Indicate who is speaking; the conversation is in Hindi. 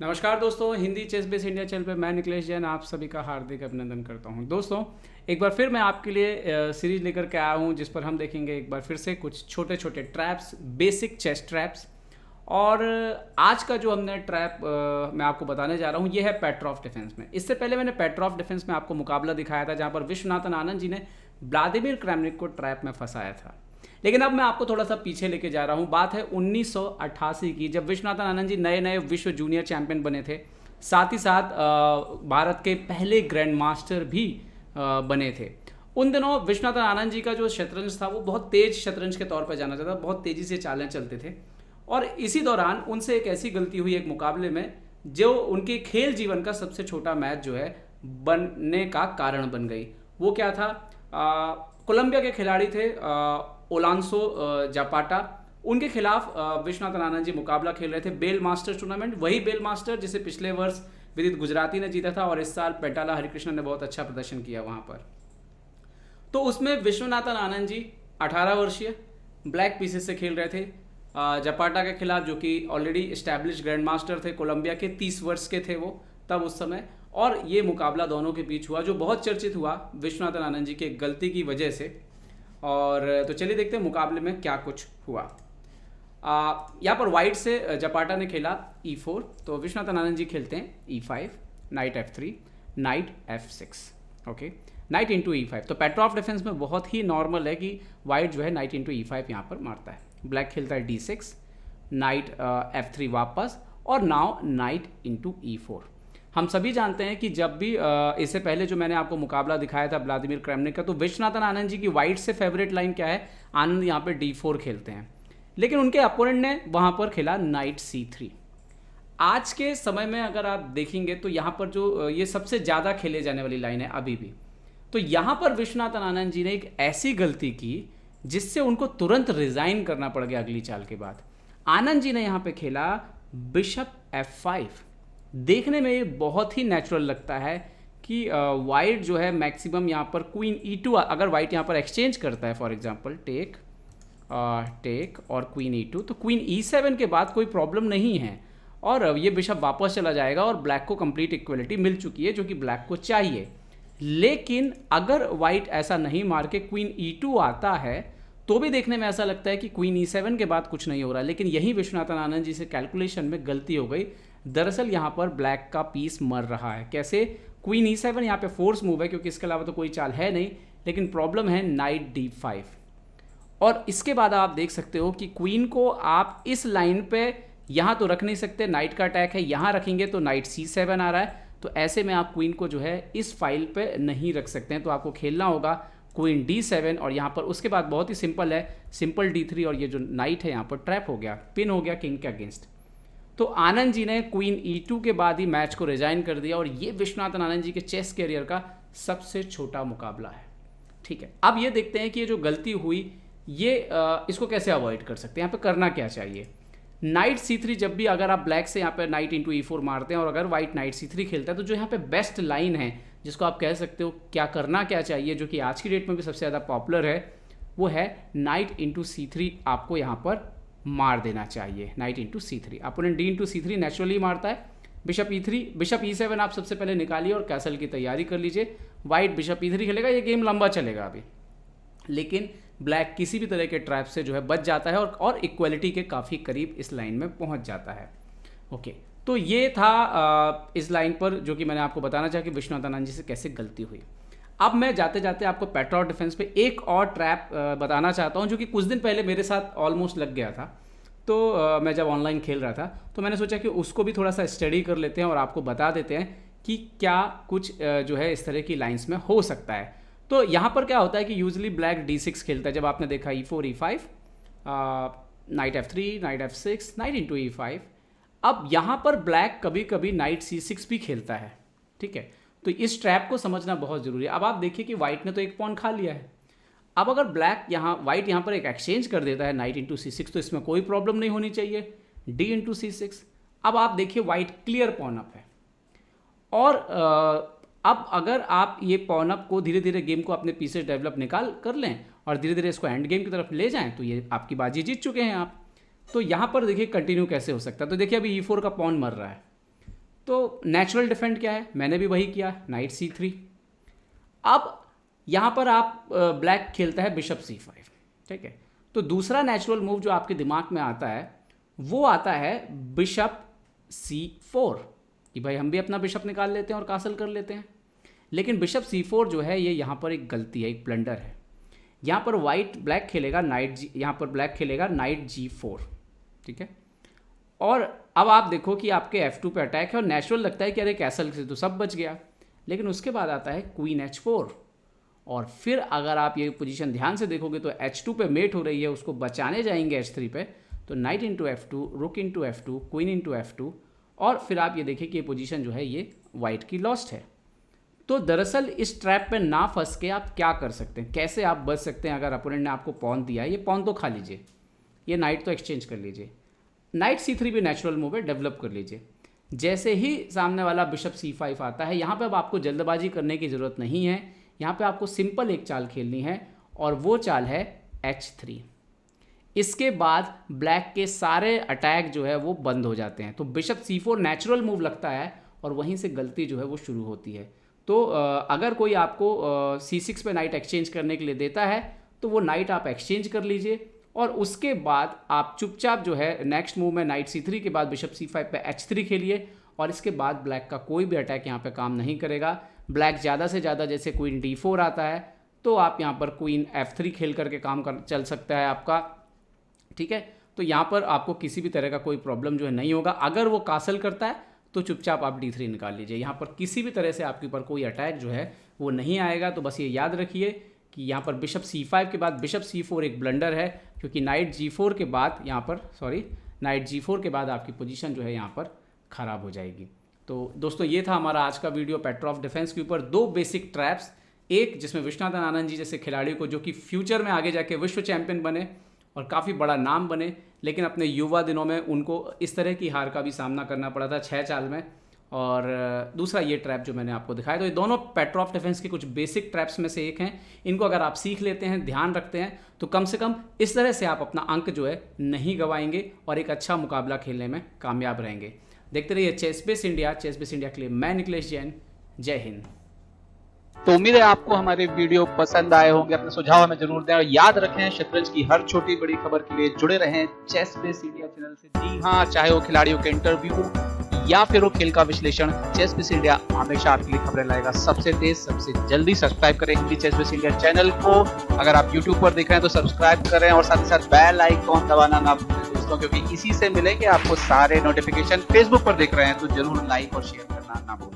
Speaker 1: नमस्कार दोस्तों, Hindi chess base India channel पे मैं निकलेश जैन आप सभी का हार्दिक अभिनंदन करता हूं। दोस्तों, एक बार फिर मैं आपके लिए सीरीज लेकर के आया हूं जिस पर हम देखेंगे एक बार फिर से कुछ छोटे छोटे ट्रैप्स, बेसिक चेस ट्रैप्स। और आज का जो हमने ट्रैप मैं आपको बताने जा रहा हूं ये है पेट्रॉफ डिफेंस में। इससे पहले मैंने पेट्रॉफ डिफेंस में आपको मुकाबला दिखाया था जहां पर विश्वनाथन आनंद जी ने व्लादिमीर क्रेमनिक को ट्रैप में फंसाया था। लेकिन अब मैं आपको थोड़ा सा पीछे लेके जा रहा हूँ। बात है 1988 की, जब विश्वनाथन आनंद जी नए नए विश्व जूनियर चैंपियन बने थे। साथ ही साथ भारत के पहले ग्रैंड मास्टर भी बने थे। उन दिनों विश्वनाथन आनंद जी का जो शतरंज था वो बहुत तेज शतरंज के तौर पर जाना जाता था, बहुत तेजी से चालें चलते थे। और इसी दौरान उनसे एक ऐसी गलती हुई एक मुकाबले में जो उनके खेल जीवन का सबसे छोटा मैच जो है बनने का कारण बन गई। वो क्या था? कोलंबिया के खिलाड़ी थे ओलांसो जापाटा। उनके खिलाफ विश्वनाथन आनंद जी मुकाबला खेल रहे थे बेल मास्टर्स टूर्नामेंट, वही बेल मास्टर जिसे पिछले वर्ष विदित गुजराती ने जीता था और इस साल पेटाला हरिकृष्णन ने बहुत अच्छा प्रदर्शन किया वहां पर। तो उसमें विश्वनाथन आनंद जी 18 वर्षीय ब्लैक पीसेस से खेल रहे थे जापाटा के खिलाफ, जो कि ऑलरेडी इस्टेब्लिश ग्रैंड मास्टर थे, कोलंबिया के 30 वर्ष के थे वो तब उस समय। और ये मुकाबला दोनों के बीच हुआ जो बहुत चर्चित हुआ विश्वनाथन आनंद जी की गलती की वजह से। और तो चलिए देखते हैं मुकाबले में क्या कुछ हुआ। यहाँ पर वाइट से जपाटा ने खेला E4, तो विश्वनाथन आनंद जी खेलते हैं E5, night F3, night F6। Okay, night into E5। तो पेट्रॉफ डिफेंस में बहुत ही नॉर्मल है कि वाइट जो है नाइट इंटू E5 यहाँ पर मारता है। ब्लैक खेलता है D6, नाइट F3 वापस, और नाउ नाइट इंटू E4। हम सभी जानते हैं कि जब भी इससे पहले जो मैंने आपको मुकाबला दिखाया था व्लादिमीर क्रेमनिक का, तो विश्वनाथन आनंद जी की वाइट से फेवरेट लाइन क्या है? आनंद यहाँ पे D4 खेलते हैं, लेकिन उनके अपोनेंट ने वहाँ पर खेला नाइट C3। आज के समय में अगर आप देखेंगे तो यहाँ पर जो ये सबसे ज़्यादा खेले जाने वाली लाइन है अभी भी। तो यहाँ पर विश्वनाथन आनंद जी ने एक ऐसी गलती की जिससे उनको तुरंत रिजाइन करना पड़ गया अगली चाल के बाद। आनंद जी ने यहाँ पे खेला बिशप F5। देखने में ये बहुत ही नेचुरल लगता है कि वाइट जो है मैक्सिमम यहाँ पर क्वीन E2, अगर वाइट यहाँ पर एक्सचेंज करता है, फॉर एग्जांपल टेक टेक और क्वीन E2, तो क्वीन E7 के बाद कोई प्रॉब्लम नहीं है और ये बिशप वापस चला जाएगा और ब्लैक को कंप्लीट इक्वलिटी मिल चुकी है जो कि ब्लैक को चाहिए। लेकिन अगर वाइट ऐसा नहीं मार के क्वीन E2 आता है तो भी देखने में ऐसा लगता है कि क्वीन E7 के बाद कुछ नहीं हो रहा। लेकिन यही विश्वनाथन आनंद जी से कैलकुलेशन में गलती हो गई। दरअसल यहाँ पर ब्लैक का पीस मर रहा है। कैसे? क्वीन E7 यहाँ पे फोर्स मूव है क्योंकि इसके अलावा तो कोई चाल है नहीं, लेकिन प्रॉब्लम है नाइट D5। और इसके बाद आप देख सकते हो कि क्वीन को आप इस लाइन पे यहाँ तो रख नहीं सकते, नाइट का अटैक है, यहाँ रखेंगे तो नाइट C7 आ रहा है। तो ऐसे में आप क्वीन को जो है इस फाइल पे नहीं रख सकते हैं, तो आपको खेलना होगा क्वीन D7। और यहाँ पर उसके बाद बहुत ही सिंपल है, सिंपल D3, और ये जो नाइट है यहाँ पर ट्रैप हो गया, पिन हो गया किंग के अगेंस्ट। तो आनंद जी ने क्वीन E2 के बाद ही मैच को रिजाइन कर दिया और ये विश्वनाथन आनंद जी के चेस कैरियर का सबसे छोटा मुकाबला है। ठीक है, अब ये देखते हैं कि ये जो गलती हुई ये इसको कैसे अवॉइड कर सकते हैं। यहाँ पे करना क्या चाहिए? नाइट C3, जब भी अगर आप ब्लैक से यहाँ पे नाइट इंटू E4 मारते हैं और अगर वाइट नाइट C3 खेलता है, तो जो यहाँ पे बेस्ट लाइन है जिसको आप कह सकते हो क्या करना क्या चाहिए, जो कि आज की डेट में भी सबसे ज़्यादा पॉपुलर है, वो है नाइट इंटू C3। आपको यहाँ पर मार देना चाहिए night into C3। Opponent D into C3 naturally मारता है। बिशप E3, बिशप E7 आप सबसे पहले निकालिए और कैसल की तैयारी कर लीजिए। वाइट बिशप E3 खेलेगा, ये गेम लंबा चलेगा अभी, लेकिन ब्लैक किसी भी तरह के ट्रैप से जो है बच जाता है और इक्वलिटी के काफ़ी करीब इस लाइन में पहुंच जाता है। ओके, तो ये था इस लाइन पर जो कि मैंने आपको बताना चाहा कि विश्वनाथन आनंद जी से कैसे गलती हुई। अब मैं जाते जाते आपको पेट्रॉफ डिफेंस पे एक और ट्रैप बताना चाहता हूँ जो कि कुछ दिन पहले मेरे साथ ऑलमोस्ट लग गया था। तो मैं जब ऑनलाइन खेल रहा था तो मैंने सोचा कि उसको भी थोड़ा सा स्टडी कर लेते हैं और आपको बता देते हैं कि क्या कुछ जो है इस तरह की लाइंस में हो सकता है। तो यहाँ पर क्या होता है कि यूजली ब्लैक D6 खेलता है। जब आपने देखा E4 E5, night F3, night F6, night into E5। अब यहाँ पर ब्लैक कभी कभी नाइट C6 भी खेलता है। ठीक है, तो इस ट्रैप को समझना बहुत ज़रूरी है। अब आप देखिए कि वाइट ने तो एक पॉन खा लिया है। अब अगर ब्लैक वाइट यहाँ पर एक एक्सचेंज कर देता है नाइट इंटू C6, तो इसमें कोई प्रॉब्लम नहीं होनी चाहिए, D इंटू C6। अब आप देखिए वाइट क्लियर पॉन अप है और अब अगर आप ये पॉन अप को धीरे धीरे गेम को अपने पीसेस डेवलप निकाल कर लें और धीरे धीरे इसको एंड गेम की तरफ ले जाएं, तो ये आपकी बाजी जीत चुके हैं आप। तो यहाँ पर देखिए कंटिन्यू कैसे हो सकता है। तो देखिए अभी E4 का पॉन मर रहा है, तो नेचुरल डिफेंड क्या है, मैंने भी वही किया, नाइट C3। अब यहाँ पर आप ब्लैक खेलता है बिशप C5, ठीक है। तो दूसरा नेचुरल मूव जो आपके दिमाग में आता है वो आता है बिशप C4, कि भाई हम भी अपना बिशप निकाल लेते हैं और कासल कर लेते हैं। लेकिन बिशप C4 जो है ये यहाँ पर एक गलती है, एक ब्लंडर है। यहाँ पर ब्लैक खेलेगा यहाँ पर ब्लैक खेलेगा नाइट G4, ठीक है। और अब आप देखो कि आपके F2 पे अटैक है और नेचुरल लगता है कि अरे कैसल से तो सब बच गया, लेकिन उसके बाद आता है क्वीन H4। और फिर अगर आप ये पोजीशन ध्यान से देखोगे तो H2 पे मेट हो रही है, उसको बचाने जाएंगे H3 पे, तो नाइट इंटू F2, रुक into F2, queen into F2, और फिर आप ये देखिए कि ये पोजीशन जो है ये वाइट की लॉस्ट है। तो दरअसल इस ट्रैप पे ना फंस के आप क्या कर सकते हैं, कैसे आप बच सकते हैं। अगर अपोनेंट ने आपको पॉन दिया है, ये पॉन तो खा लीजिए, ये नाइट तो एक्सचेंज कर लीजिए, नाइट C3 भी नेचुरल मूव है, डेवलप कर लीजिए। जैसे ही सामने वाला बिशप C5 आता है, यहाँ पे अब आपको जल्दबाजी करने की ज़रूरत नहीं है, यहाँ पे आपको सिंपल एक चाल खेलनी है और वो चाल है H3। इसके बाद ब्लैक के सारे अटैक जो है वो बंद हो जाते हैं। तो बिशप C4 नेचुरल मूव लगता है और वहीं से गलती जो है वो शुरू होती है। तो अगर कोई आपको C6 पे नाइट एक्सचेंज करने के लिए देता है तो वो नाइट आप एक्सचेंज कर लीजिए और उसके बाद आप चुपचाप जो है नेक्स्ट मूव में नाइट C3 के बाद बिशप C5 पे H3 खेलिए और इसके बाद ब्लैक का कोई भी अटैक यहाँ पे काम नहीं करेगा। ब्लैक ज़्यादा से ज़्यादा जैसे क्वीन D4 आता है तो आप यहाँ पर क्वीन F3 खेल करके काम चल सकता है आपका, ठीक है। तो यहाँ पर आपको किसी भी तरह का कोई प्रॉब्लम जो है नहीं होगा। अगर वो कासल करता है तो चुपचाप आप D3 निकाल लीजिए, यहाँ पर किसी भी तरह से आपके ऊपर कोई अटैक जो है वो नहीं आएगा। तो बस ये याद रखिए कि यहाँ पर बिशप C5 के बाद बिशप C4 एक ब्लंडर है, क्योंकि नाइट G4 के बाद नाइट G4 के बाद आपकी पोजीशन जो है यहाँ पर ख़राब हो जाएगी। तो दोस्तों ये था हमारा आज का वीडियो पेट्रॉफ डिफेंस के ऊपर, दो बेसिक ट्रैप्स, एक जिसमें विश्वनाथन आनंद जी जैसे खिलाड़ी को जो कि फ्यूचर में आगे जाके विश्व चैंपियन बने और काफ़ी बड़ा नाम बने, लेकिन अपने युवा दिनों में उनको इस तरह की हार का भी सामना करना पड़ा था 6 चाल में। और दूसरा ये ट्रैप जो मैंने आपको दिखाया, तो ये दोनों पेट्रॉफ डिफेंस के कुछ बेसिक ट्रैप्स में से एक हैं। इनको अगर आप सीख लेते हैं, ध्यान रखते हैं, तो कम से कम इस तरह से आप अपना अंक जो है नहीं गंवाएंगे और एक अच्छा मुकाबला खेलने में कामयाब रहेंगे। देखते रहिए चेसबेस इंडिया के लिए मैं निखिलेश जैन, जय हिंद।
Speaker 2: तो उम्मीद है आपको हमारे वीडियो पसंद आए होंगे, अपने सुझाव हमें जरूर दें और याद रखें शतरंज की हर छोटी बड़ी खबर के लिए जुड़े रहें चेसबेस इंडिया चैनल से। जी हाँ, चाहे वो खिलाड़ियों के इंटरव्यू या फिर वो खेल का विश्लेषण, चेसबेस इंडिया हमेशा आपके लिए खबरें लाएगा सबसे तेज सबसे जल्दी। सब्सक्राइब करें हिंदी चेसबेस इंडिया चैनल को। अगर आप यूट्यूब पर देख रहे हैं तो सब्सक्राइब करें और साथ ही साथ बेल आइकॉन दबाना ना भूलें दोस्तों, क्योंकि इसी से मिलेंगे आपको सारे नोटिफिकेशन। फेसबुक पर देख रहे हैं तो जरूर लाइक और शेयर करना ना भूलें।